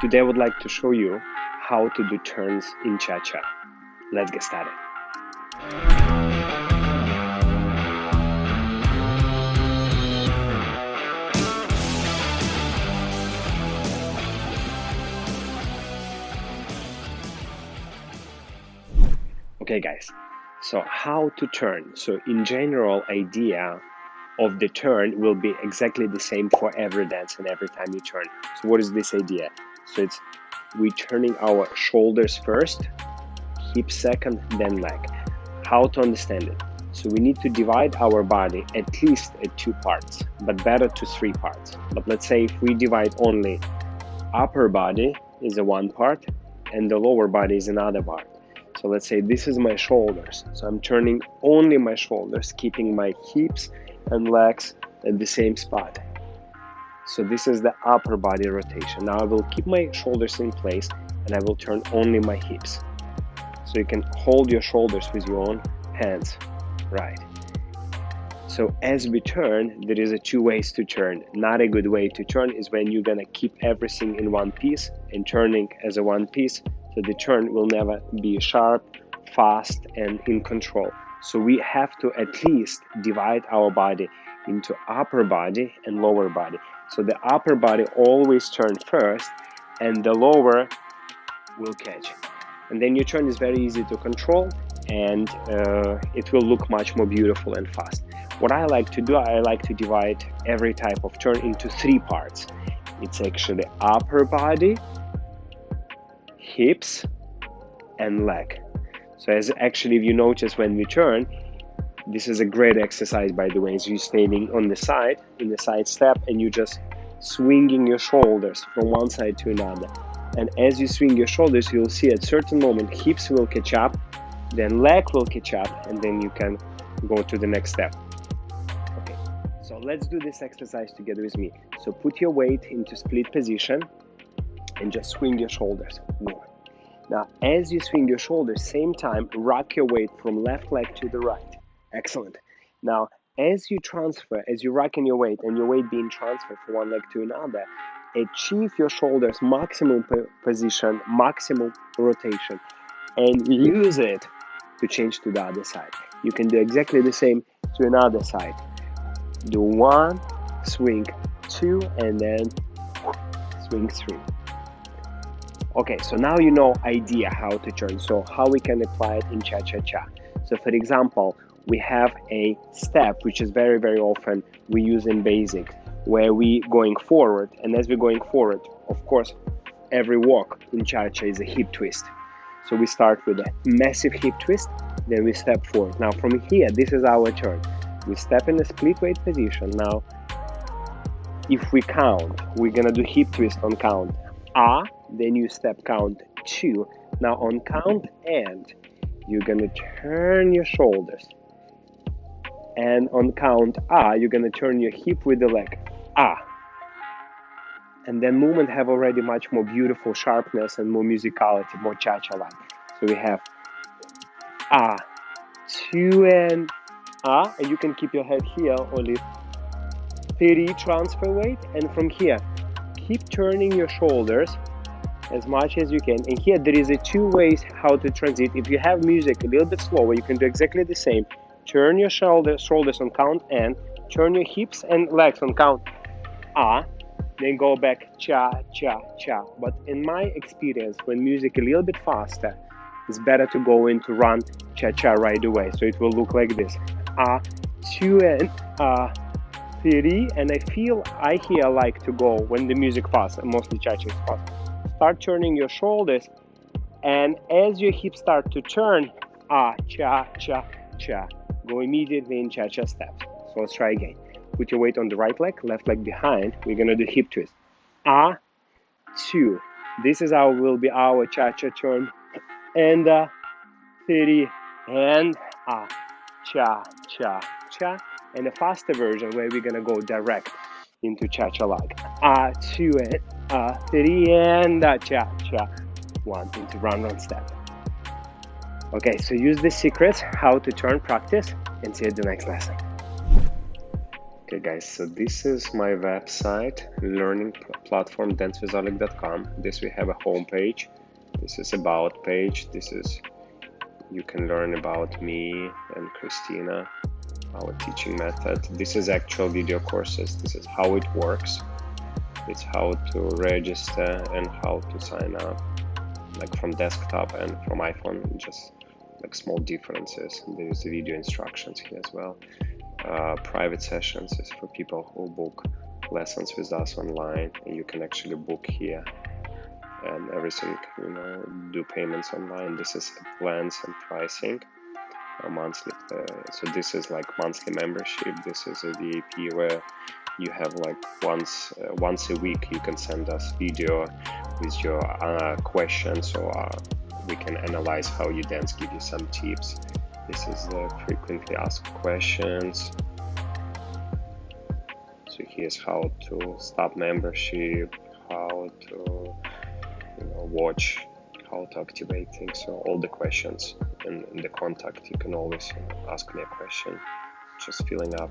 Today I would like to show you how to do turns in cha-cha. Let's get started. Okay guys, so how to turn. So in general, idea of the turn will be exactly the same for every dance and every time you turn. So what is this idea? So it's we turning our shoulders first, hip second, then leg. How to understand it? So we need to divide our body at least at 2 parts, but better to 3 parts. But let's say if we divide only upper body is a 1 part and the lower body is another part. So let's say this is my shoulders. So I'm turning only my shoulders, keeping my hips and legs at the same spot. So this is the upper body rotation. Now I will keep my shoulders in place and I will turn only my hips. So you can hold your shoulders with your own hands, right? So as we turn, there is 2 ways to turn. Not a good way to turn is when you're gonna keep everything in one piece and turning as a one piece. So the turn will never be sharp, fast, and in control. So we have to at least divide our body into upper body and lower body. So the upper body always turn first and the lower will catch. And then your turn is very easy to control and it will look much more beautiful and fast. What I like to do, I like to divide every type of turn into 3 parts. It's actually upper body, hips, and leg. So as actually if you notice when we turn, this is a great exercise by the way. So you're standing on the side, in the side step, and you're just swinging your shoulders from one side to another. And as you swing your shoulders, you'll see at certain moment hips will catch up, then leg will catch up, and then you can go to the next step. Okay, so let's do this exercise together with me. So put your weight into split position and just swing your shoulders. Now, as you swing your shoulders, same time, rock your weight from left leg to the right. Excellent. Now, as you transfer, as you're rocking your weight and your weight being transferred from one leg to another, achieve your shoulders maximum position, maximum rotation, and use it to change to the other side. You can do exactly the same to another side. Do 1, swing 2, and then swing 3. Okay, so now you know idea how to turn. So how we can apply it in cha-cha-cha. So for example, we have a step which is very, very often we use in basic, where we going forward, and as we're going forward, of course, every walk in cha-cha is a hip twist. So we start with a massive hip twist, then we step forward. Now from here, this is our turn. We step in a split weight position. Now, if we count, we're gonna do hip twist on count. Then you step count 2. Now on count and you're gonna turn your shoulders. And on count you're gonna turn your hip with the leg. And then movement have already much more beautiful sharpness and more musicality, more cha-cha-like. So we have 2 and you can keep your head here, only 3 transfer weight, and from here keep turning your shoulders as much as you can. And here there is 2 ways how to transit. If you have music a little bit slower, you can do exactly the same. Turn your shoulders on count and turn your hips and legs on count then go back cha-cha-cha. But in my experience, when music a little bit faster, it's better to go into run cha-cha right away. So it will look like this. 2 and 3, and I hear like to go when the music fast, and mostly cha-cha is fast. Start turning your shoulders, and as your hips start to turn, cha-cha-cha, go immediately in cha-cha steps. So let's try again. Put your weight on the right leg, left leg behind. We're gonna do hip twist. 2. This is how will be our cha-cha turn. And 3 and cha-cha-cha. And a faster version where we're gonna go direct into cha-cha like 2 and 3 and cha-cha 1 into run step. Okay, so use the secrets how to turn, practice, and see you at the next lesson. Okay guys, so this is my website, learning platform dancewitholeg.com. This we have a home page. This is about page. This is, you can learn about me and Kristina, our teaching method. This is actual video courses. This is how it works. It's how to register and how to sign up, like from desktop and from iPhone, just like small differences. There's the video instructions here as well. Private sessions is for people who book lessons with us online, and you can actually book here and everything, you know, do payments online. This is plans and pricing, monthly. So this is like monthly membership. This is a VIP where you have like once a week you can send us video with your questions, or we can analyze how you dance, give you some tips. This is the frequently asked questions. So here's how to stop membership, how to watch, how to activate things. So all the questions in the contact, you can always ask me a question, just filling up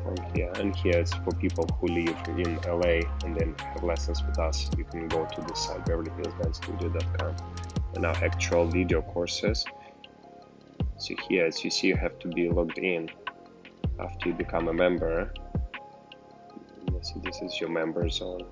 from here. And here it's for people who live in LA and then have lessons with us. You can go to this site, BeverlyHillsDanceStudio.com, and our actual video courses. So here, as you see, you have to be logged in after you become a member. So this is your member zone.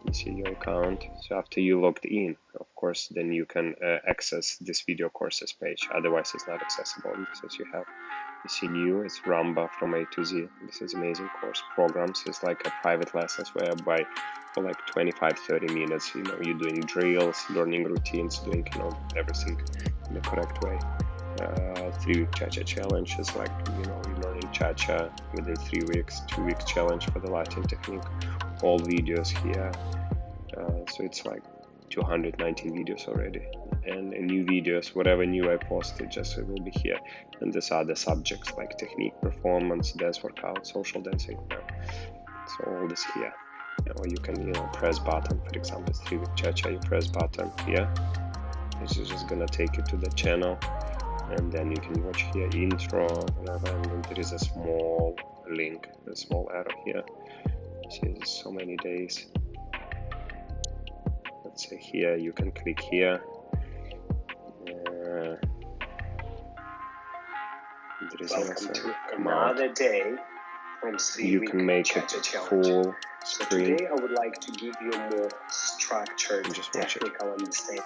You see your account. So after you logged in, of course, then you can access this video courses page. Otherwise, it's not accessible. This is you see new. It's Rumba from A to Z. This is amazing course. Programs is like a private lessons whereby for like 25-30 minutes, you're doing drills, learning routines, doing everything in the correct way. 3-week cha-cha challenge is like you're learning cha-cha within 3 weeks. 2-week challenge for the Latin technique. All videos here. So it's like 219 videos already, and new videos, whatever new I posted, just it will be here. And these other subjects like technique, performance, dance workout, social dancing. So all this here. Or you can press button. For example, 3-week cha-cha. You press button here. This is just gonna take you to the channel, and then you can watch here intro, whatever. And then there is a small link, a small arrow here. See, there's so many days. Let's say here, you can click here. There is another day from you can make it full screen. Today I would like to give you a more structured, technical understanding.